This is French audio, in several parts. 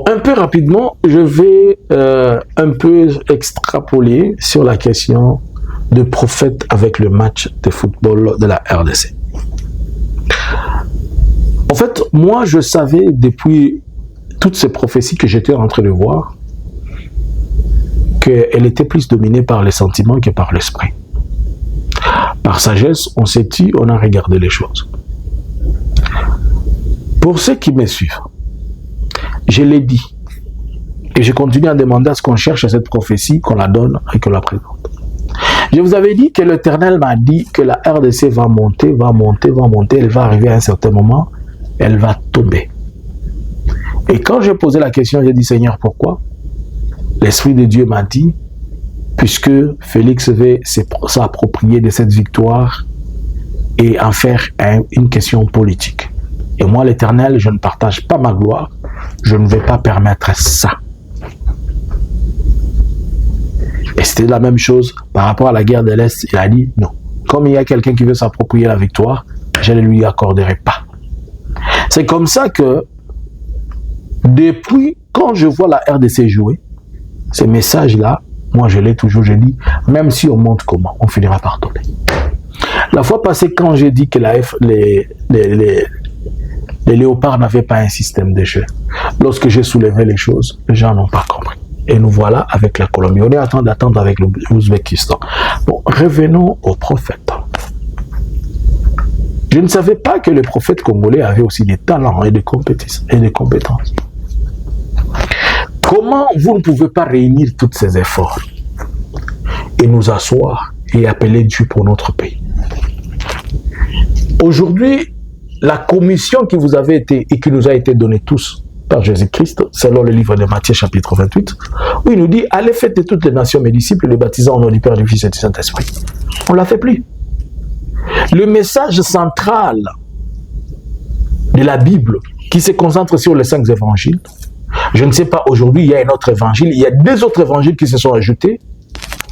un peu rapidement, je vais un peu extrapoler sur la question de prophète avec le match de football de la RDC. En fait, moi, je savais depuis toutes ces prophéties que j'étais en train de voir qu'elle était plus dominée par les sentiments que par l'esprit. Par sagesse, on s'est dit, on a regardé les choses. Pour ceux qui me suivent, je l'ai dit, et je continue à demander à ce qu'on cherche cette prophétie, qu'on la donne et qu'on la présente. Je vous avais dit que l'Éternel m'a dit que la RDC va monter, va monter, va monter, elle va arriver à un certain moment, elle va tomber. Et quand j'ai posé la question, j'ai dit, Seigneur, pourquoi? L'Esprit de Dieu m'a dit, puisque Félix veut s'approprier de cette victoire et en faire une question politique. Et moi, l'Éternel, je ne partage pas ma gloire, je ne vais pas permettre ça. Et c'était la même chose par rapport à la guerre de l'Est. Il a dit, non, comme il y a quelqu'un qui veut s'approprier la victoire, je ne lui accorderai pas. C'est comme ça que, depuis quand je vois la RDC jouer, ces messages-là, moi je l'ai toujours, je dis, même si on monte comment, on finira par tomber. La fois passée, quand j'ai dit que les léopards n'avaient pas un système de jeu, lorsque j'ai soulevé les choses, les gens n'ont pas compris. Et nous voilà avec la Colombie. On est en train d'attendre avec l'Ouzbékistan. Bon, revenons aux prophètes. Je ne savais pas que les prophètes congolais avaient aussi des talents et des compétences. Comment vous ne pouvez pas réunir tous ces efforts et nous asseoir et appeler Dieu pour notre pays? Aujourd'hui, la commission qui vous avait été et qui nous a été donnée tous par Jésus-Christ, selon le livre de Matthieu chapitre 28, où il nous dit, allez faites de toutes les nations mes disciples, les baptisant au nom du Père, du Fils et du Saint-Esprit. On ne l'a fait plus. Le message central de la Bible qui se concentre sur les 5 évangiles, je ne sais pas, aujourd'hui il y a un autre évangile, il y a 2 autres évangiles qui se sont ajoutés,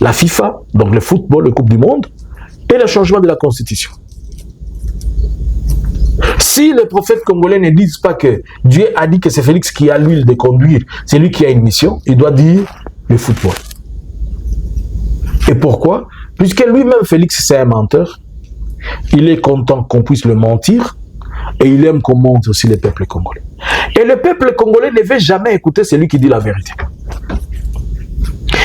la FIFA, donc le football, la Coupe du Monde, et le changement de la Constitution. Si les prophètes congolais ne disent pas que Dieu a dit que c'est Félix qui a l'huile de conduire, c'est lui qui a une mission, il doit dire le football. Et pourquoi? Puisque lui-même, Félix, c'est un menteur, il est content qu'on puisse le mentir, et il aime qu'on monte aussi le peuple congolais. Et le peuple congolais ne veut jamais écouter celui qui dit la vérité.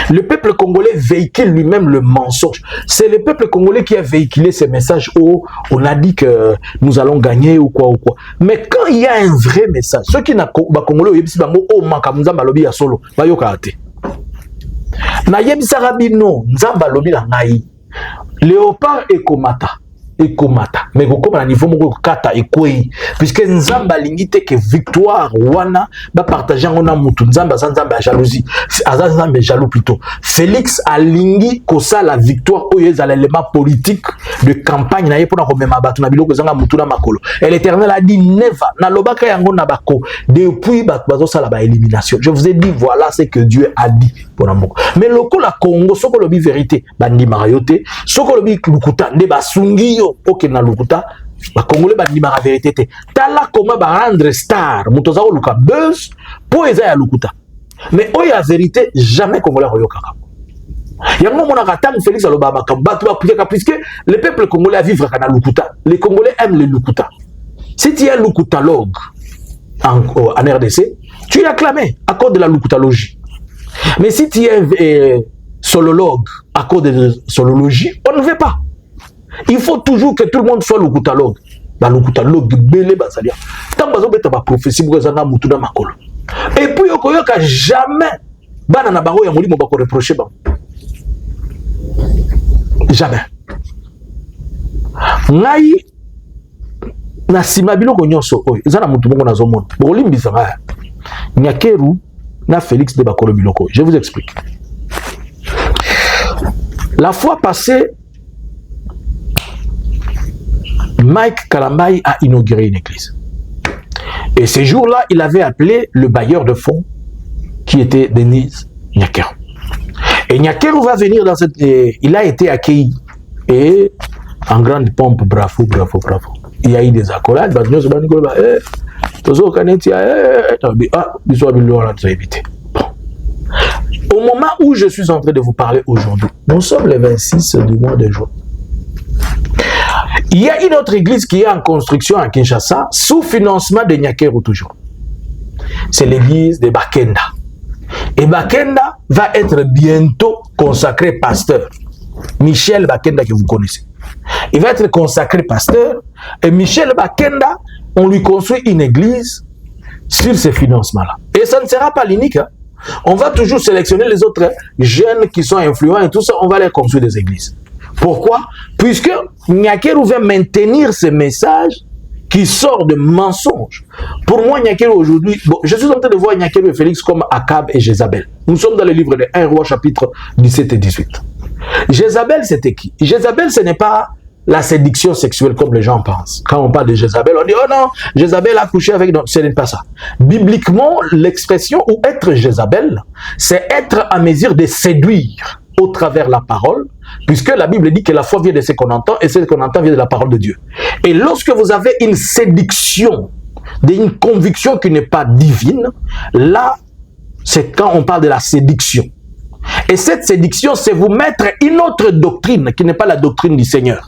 Le peuple congolais véhicule lui-même le mensonge. C'est le peuple congolais qui a véhiculé ces messages où on a dit que nous allons gagner ou quoi ou quoi. Mais quand il y a un vrai message, ceux qui n'ont pas congolais, ils solo, léopard et komata. Mais comme à niveau kata et koi puisque nzamba lingite que victoire wana ba partager on a mutu nzamba nzamba jalousie nzamba jaloux plutôt Félix a lingi kosa la victoire au yez à l'élément politique de campagne na yepona komema batu na biloko zanga mutu na makolo et l'Éternel a dit never na lobaka yango na bako depuis bazo sala ba élimination. Je vous ai dit voilà ce que Dieu a dit pour Namoko. Mais loko la Congo soko lobi vérité bandi marioté soko lobi lukuta ne basungi ok na lukuta ba congolais ba ndima la vérité te tala comment ba rendre star mutoza ko luka buzz po eza ya lukuta mais o ya vérité jamais congolais royokaka yango mona katang Félix aloba makambato ba puisque le peuple congolais a vivre kana lukuta, les congolais aiment le lukuta. Si tu es un lukutalogue en RDC, tu es acclamé à cause de la lukutalogie. Mais si tu es solologue à cause de solologie, on ne veut pas. Il faut toujours que tout le monde soit lukutalogue. Ba lukutalogue belé basalia. Tant bazo beta ba prophétie bozanga mutu na makolo. Et puis okoyoka jamais bana na baro ya molimo ba ko reprocher ba. Jamais. Ngai na sima biloko nyonso oyo ezana mutu bongo nazo mona. Bo limbisa ngaya. Nyakeru na Félix de Bakolo biloko. Je vous explique. La fois passée, Mike Kalambai a inauguré une église. Et ce jour-là, il avait appelé le bailleur de fonds qui était Denise Nyakeru. Et Nyakeru va venir dans cette... il a été accueilli. Et en grande pompe, bravo, bravo, bravo. Il y a eu des accolades. Au moment où je suis en train de vous parler aujourd'hui, nous sommes le 26 du mois de juin. Il y a une autre église qui est en construction à Kinshasa, sous financement de Nyakeru toujours. C'est l'église de Bakenda. Et Bakenda va être bientôt consacré pasteur. Michel Bakenda que vous connaissez. Il va être consacré pasteur. Et Michel Bakenda, on lui construit une église sur ces financements-là. Et ça ne sera pas l'unique. Hein. On va toujours sélectionner les autres jeunes qui sont influents et tout ça, on va les construire des églises. Pourquoi? Puisque Nyakeru veut maintenir ce message qui sort de mensonges. Pour moi, Nyakeru aujourd'hui, bon, je suis en train de voir Nyakeru et Félix comme Akab et Jézabel. Nous sommes dans le livre de 1 roi chapitre 17 et 18. Jézabel, c'était qui? Jézabel, ce n'est pas la séduction sexuelle comme les gens pensent. Quand on parle de Jézabel, on dit « Oh non, Jézabel a couché avec... » Non, ce n'est pas ça. Bibliquement, l'expression ou être Jézabel, c'est être à mesure de séduire au travers la parole, puisque la Bible dit que la foi vient de ce qu'on entend et ce qu'on entend vient de la parole de Dieu. Et lorsque vous avez une séduction, une conviction qui n'est pas divine, là, c'est quand on parle de la séduction. Et cette séduction, c'est vous mettre une autre doctrine qui n'est pas la doctrine du Seigneur.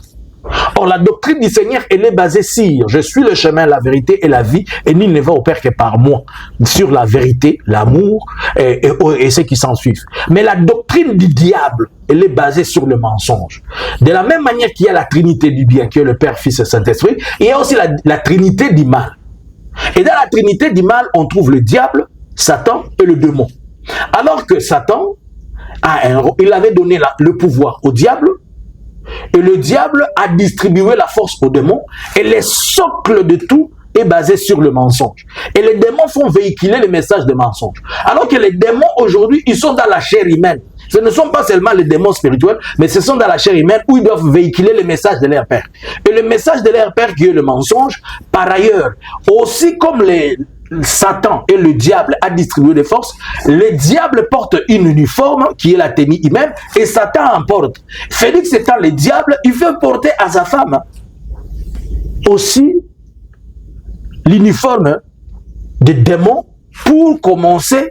Or, la doctrine du Seigneur, elle est basée sur « Je suis le chemin, la vérité et la vie, et nul ne va au Père que par moi ». Sur la vérité, l'amour et ce qui s'en suivent. Mais la doctrine du diable, elle est basée sur le mensonge. De la même manière qu'il y a la trinité du bien, qui est le Père, Fils et Saint-Esprit, il y a aussi la trinité du mal. Et dans la trinité du mal, on trouve le diable, Satan et le démon. Alors que Satan, il avait donné le pouvoir au diable, et le diable a distribué la force aux démons, et le socle de tout est basé sur le mensonge. Et les démons font véhiculer le message de mensonge. Alors que les démons aujourd'hui, ils sont dans la chair humaine. Ce ne sont pas seulement les démons spirituels, mais ce sont dans la chair humaine où ils doivent véhiculer le message de leur Père. Et le message de leur Père qui est le mensonge, par ailleurs, aussi comme Satan et le diable a distribué des forces, le diable porte une uniforme qui est la tenue humaine et Satan en porte. Félix étant le diable, il veut porter à sa femme aussi l'uniforme des démons pour commencer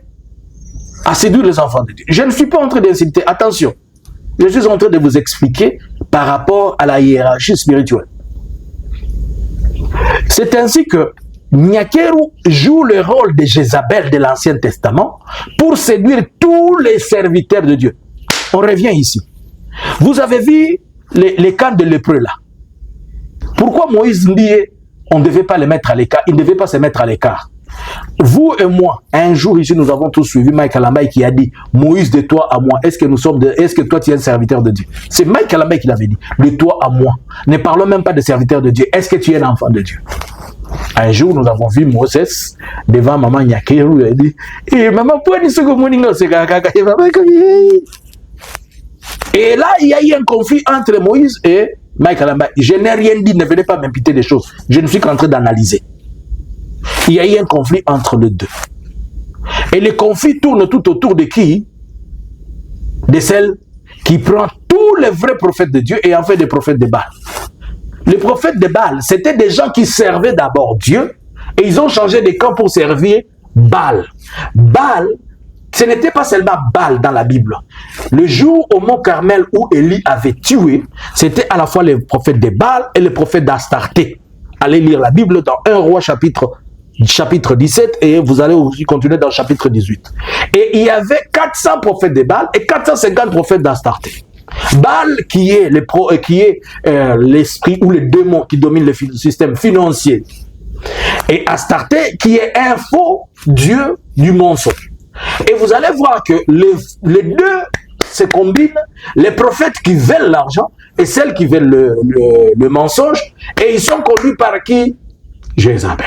à séduire les enfants de Dieu. Je ne suis pas en train d'insulter, attention, je suis en train de vous expliquer par rapport à la hiérarchie spirituelle. C'est ainsi que Nyakeru joue le rôle de Jézabel de l'Ancien Testament pour séduire tous les serviteurs de Dieu. On revient ici. Vous avez vu les camps de lépreux là. Pourquoi Moïse dit on ne devait pas les mettre à l'écart, il ne devait pas se mettre à l'écart. Vous et moi, un jour ici, nous avons tous suivi Mike Alambay qui a dit Moïse, de toi à moi, est-ce que toi tu es un serviteur de Dieu? C'est Mike Alambay qui l'avait dit, de toi à moi. Ne parlons même pas de serviteur de Dieu, est-ce que tu es un enfant de Dieu? Un jour, nous avons vu Moses devant maman Nyakeru, il a dit maman, pourquoi tu Et là, il y a eu un conflit entre Moïse et Mike Alambay. Je n'ai rien dit, ne venez pas m'imputer des choses. Je ne suis qu'en train d'analyser. Il y a eu un conflit entre les deux. Et le conflit tourne tout autour de qui? De celle qui prend tous les vrais prophètes de Dieu et en fait des prophètes de Baal. Les prophètes de Baal, c'était des gens qui servaient d'abord Dieu et ils ont changé de camp pour servir Baal. Baal, ce n'était pas seulement Baal dans la Bible. Le jour au mont Carmel où Élie avait tué, c'était à la fois les prophètes de Baal et les prophètes d'Astarté. Allez lire la Bible dans 1 roi chapitre 17 et vous allez aussi continuer dans le chapitre 18. Et il y avait 400 prophètes de Baal et 450 prophètes d'Astarté. Baal qui est l'esprit ou le démon qui domine le système financier. Et Astarté qui est un faux dieu du mensonge. Et vous allez voir que les deux se combinent, les prophètes qui veulent l'argent et celles qui veulent le mensonge, et ils sont conduits par qui? Jézabel.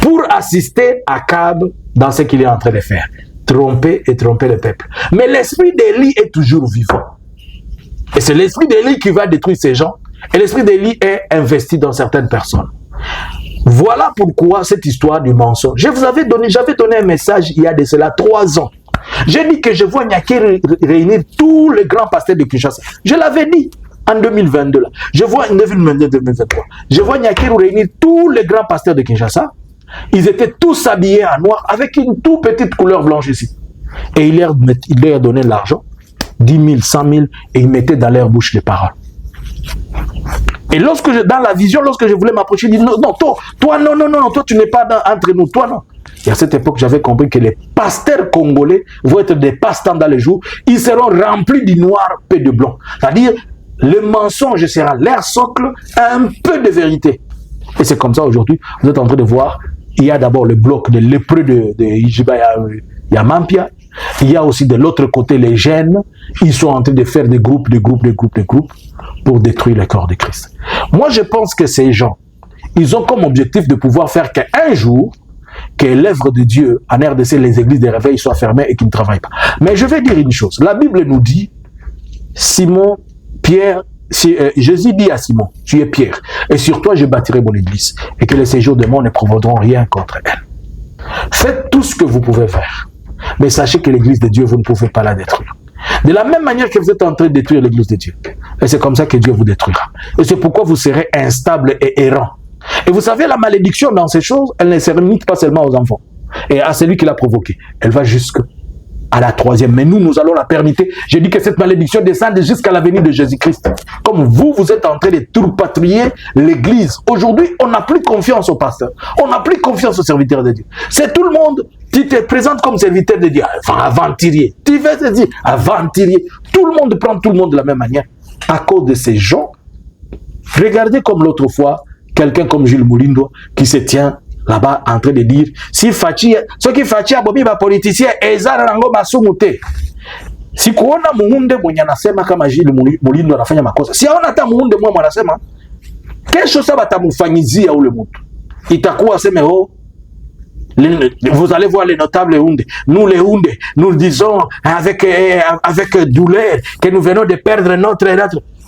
Pour assister Akab dans ce qu'il est en train de faire. Tromper le peuple. Mais l'esprit d'Élie est toujours vivant. Et c'est l'esprit d'Élie qui va détruire ces gens. Et l'esprit d'Élie est investi dans certaines personnes. Voilà pourquoi cette histoire du mensonge. J'avais donné un message il y a de cela 3 ans. J'ai dit que je vois Nyakeru réunir tous les grands pasteurs de Kinshasa. Je l'avais dit en 2022. Là. Je vois 2023. Je vois Nyakeru réunir tous les grands pasteurs de Kinshasa Ils étaient tous habillés en noir avec une toute petite couleur blanche ici. Et il leur donnait l'argent, 10 000, 100 000, et ils mettaient dans leur bouche les paroles. Et dans la vision, lorsque je voulais m'approcher, il dit non, toi, non, toi, tu n'es pas entre nous, toi, non. Et à cette époque, j'avais compris que les pasteurs congolais vont être des pasteurs dans les jours. Ils seront remplis du noir et de blanc. C'est-à-dire, le mensonge sera leur socle, un peu de vérité. Et c'est comme ça aujourd'hui, vous êtes en train de voir, il y a d'abord le bloc de lépreux de Yamampia. Il y a aussi de l'autre côté les jeunes. Ils sont en train de faire des groupes pour détruire le corps de Christ. Moi, je pense que ces gens, ils ont comme objectif de pouvoir faire qu'un jour, que l'œuvre de Dieu en RDC, les églises de réveil soient fermées et qu'ils ne travaillent pas. Mais je vais dire une chose. La Bible nous dit, Simon, Pierre, Jésus dit à Simon, tu es Pierre, et sur toi je bâtirai mon église, et que les séjours de monde ne provoqueront rien contre elle. Faites tout ce que vous pouvez faire, mais sachez que l'église de Dieu, vous ne pouvez pas la détruire. De la même manière que vous êtes en train de détruire l'église de Dieu. Et c'est comme ça que Dieu vous détruira. Et c'est pourquoi vous serez instable et errant. Et vous savez, la malédiction dans ces choses, elle ne se limite pas seulement aux enfants et à celui qui l'a provoquée. Elle va jusqu'à la troisième. Mais nous allons la permettre. Je dis que cette malédiction descende jusqu'à la venue de Jésus-Christ. Comme vous êtes en train de tourpatrouiller l'église. Aujourd'hui, on n'a plus confiance au pasteur. On n'a plus confiance aux serviteurs de Dieu. C'est tout le monde qui te présente comme serviteur de Dieu. Enfin, aventurier. Tu veux te dire aventurier. Tout le monde prend tout le monde de la même manière. À cause de ces gens, regardez comme l'autre fois, quelqu'un comme Jules Moulindo qui se tient là-bas en train de dire si Fachi, ce qui Fachi a bobi ba politicien ezara rango masumute. Si kuona muhunde mwenye anasema kama Jules Moulindo anafanya makosa. Si aona hata muhunde mwenye anasema kesho sasa batamufanyizia ule mtu. Itakuwa sema vous allez voir les notables Hunde. Nous les Hunde, nous disons avec douleur que nous venons de perdre notre.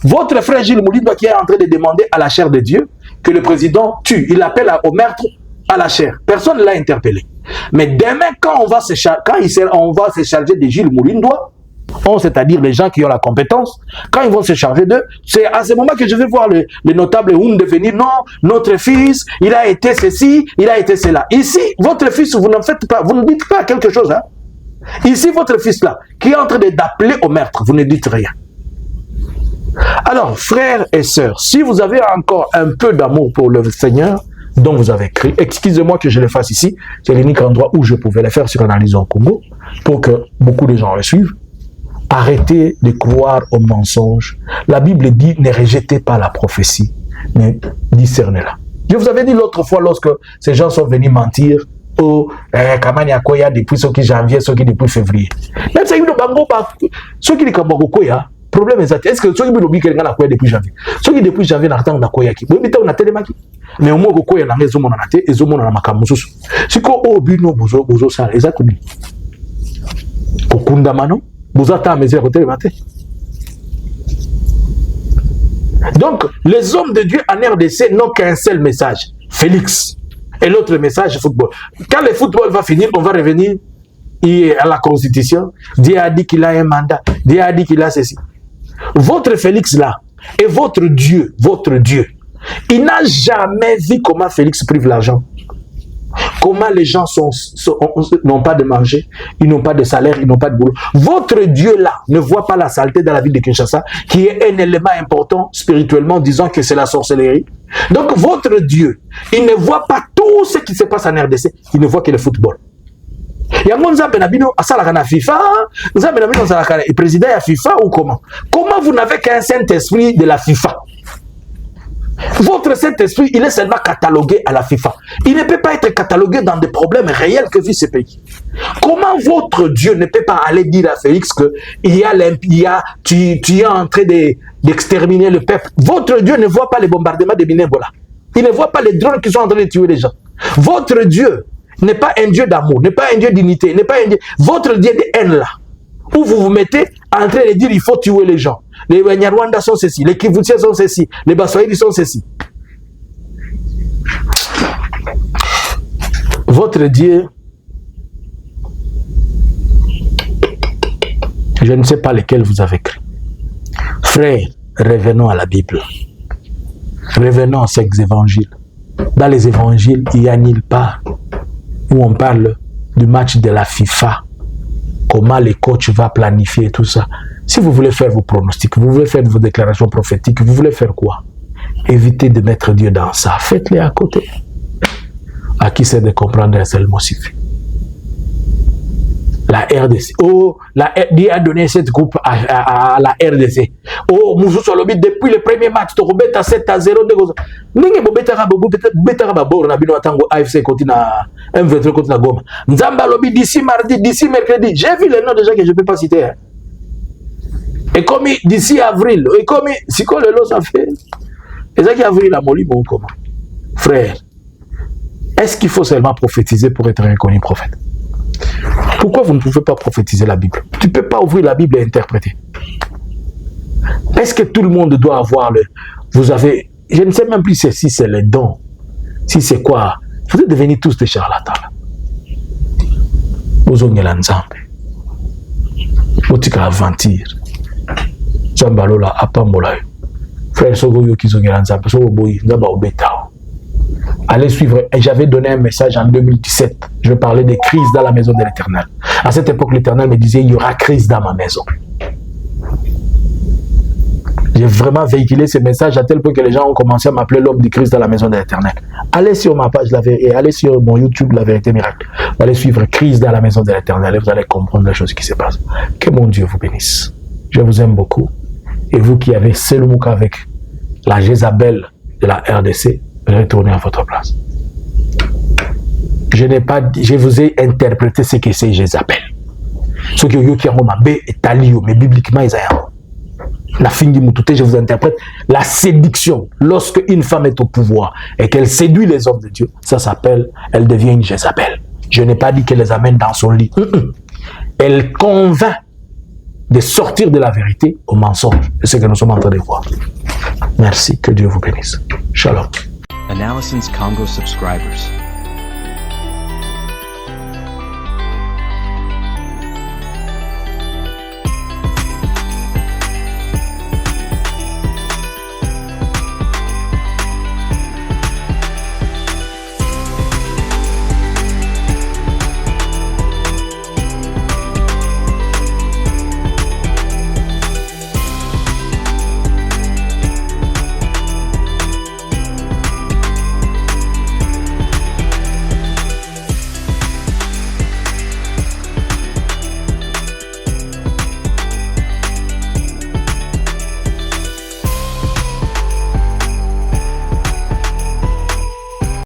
Votre frère Jules Moulindo qui est en train de demander à la chair de Dieu que le président tue. Il appelle au meurtre à la chair. Personne ne l'a interpellé. Mais demain, quand on va se charger de Jules Moulindo, c'est-à-dire les gens qui ont la compétence, quand ils vont se charger d'eux, c'est à ce moment que je vais voir le notable Hunde venir. Non, notre fils, il a été ceci, il a été cela. Ici, votre fils, vous ne faites pas, vous ne dites pas quelque chose. Hein? Ici, votre fils-là, qui est en train d'appeler au meurtre, vous ne dites rien. Alors, frères et sœurs, si vous avez encore un peu d'amour pour le Seigneur dont vous avez écrit, excusez-moi que je le fasse ici, c'est l'unique endroit où je pouvais le faire sur Analyse en Congo, pour que beaucoup de gens le suivent. Arrêtez de croire aux mensonges. La Bible dit, ne rejetez pas la prophétie, mais discernez-la. Je vous avais dit l'autre fois, lorsque ces gens sont venus mentir, Kamani Akoya depuis ce qui janvier, ce qui depuis février. Même si ceux qui disent problème est-ce que ceux qui ont dit que depuis janvier, ceux qui depuis janvier n'attendent pas quoi qui, on a tellement mais au moins quoi na ngezo mona nate ezo mona na makamususu siko obino bozo ça exactement kokunda mano bozo ta mesure côté matin. Donc les hommes de Dieu en RDC n'ont qu'un seul message, Félix, et l'autre message football. Quand le football va finir, on va revenir à la constitution. Dieu a dit qu'il a un mandat, Dieu a dit qu'il a ceci. Votre Félix là est votre Dieu, il n'a jamais vu comment Félix prive l'argent, comment les gens n'ont pas de manger, ils n'ont pas de salaire, ils n'ont pas de boulot. Votre Dieu là ne voit pas la saleté dans la ville de Kinshasa, qui est un élément important spirituellement, disant que c'est la sorcellerie. Donc votre Dieu, il ne voit pas tout ce qui se passe en RDC, il ne voit que le football. Yango nzambe na bino asalaka na FIFA, nzambe na bino asalaka na président ya FIFA ou comment? Comment vous n'avez qu'un Saint-Esprit de la FIFA? Votre Saint-Esprit, il est seulement catalogué à la FIFA. Il ne peut pas être catalogué dans des problèmes réels que vit ce pays. Comment votre Dieu ne peut pas aller dire à Félix que tu es en train d'exterminer le peuple? Votre Dieu ne voit pas les bombardements de Minebola. Il ne voit pas les drones qui sont en train de tuer les gens. Votre Dieu n'est pas un Dieu d'amour, n'est pas un Dieu d'unité, n'est pas un Dieu... Votre Dieu de haine là, où vous vous mettez en train de dire il faut tuer les gens. Les Nyarwanda sont ceci, les Kivoutiens sont ceci, les Baswahili sont ceci. Votre Dieu, je ne sais pas lesquels vous avez écrit. Frères, revenons à la Bible. Revenons à ces évangiles. Dans les évangiles, il y a nulle part où on parle du match de la FIFA, comment les coachs vont planifier tout ça. Si vous voulez faire vos pronostics, vous voulez faire vos déclarations prophétiques, vous voulez faire quoi? Évitez de mettre Dieu dans ça. Faites-les à côté. À qui c'est de comprendre un seul mot suffit. La RDC. Oh, Dieu a donné cette groupe à la RDC. Oh, Moussou Solobi, depuis le premier match, tu as 7-0. Ninge Bobetara Babor, Nabino Atango, AFC Kotina, M23 Kotina Goma. Nzamba Lobi, d'ici mardi, d'ici mercredi. J'ai vu les noms déjà que je ne peux pas citer. Hein. Et comme d'ici avril, et comme si quoi le lot ça fait. Et ça qui avril a molli mon comment. Frère, est-ce qu'il faut seulement prophétiser pour être reconnu prophète? Pourquoi vous ne pouvez pas prophétiser la Bible? Tu ne peux pas ouvrir la Bible et interpréter. Est-ce que tout le monde doit avoir le... Vous avez... Je ne sais même plus si c'est le don. Si c'est quoi. Vous êtes devenus tous des charlatans. Vous avez l'ensemble. Vous avez aventure. Zambalola, apambola. Frère Sogoyo qui ont l'ensemble. Sogoboy, Zamba Obetao. Allez suivre. Et j'avais donné un message en 2017. Je parlais des crises dans la maison de l'Éternel. À cette époque, l'Éternel me disait, il y aura crise dans ma maison. J'ai vraiment véhiculé ce message à tel point que les gens ont commencé à m'appeler l'homme de crise dans la maison de l'Éternel. Allez sur ma page et allez sur mon YouTube, La Vérité Miracle. Vous allez suivre crise dans la maison de l'Éternel et vous allez comprendre les choses qui se passent. Que mon Dieu vous bénisse. Je vous aime beaucoup. Et vous qui avez Selumuka avec la Jézabel de la RDC, retournez à votre place. Je vous ai interprété ce que c'est Jézabel. Ce que est talio, mais bibliquement, ils ont. La fin du moutoute, je vous interprète la séduction. Lorsque une femme est au pouvoir et qu'elle séduit les hommes de Dieu, ça s'appelle, elle devient une Jézabel. Je n'ai pas dit qu'elle les amène dans son lit. Elle convainc de sortir de la vérité au mensonge. C'est ce que nous sommes en train de voir. Merci, que Dieu vous bénisse. Shalom. Analysins Congo subscribers.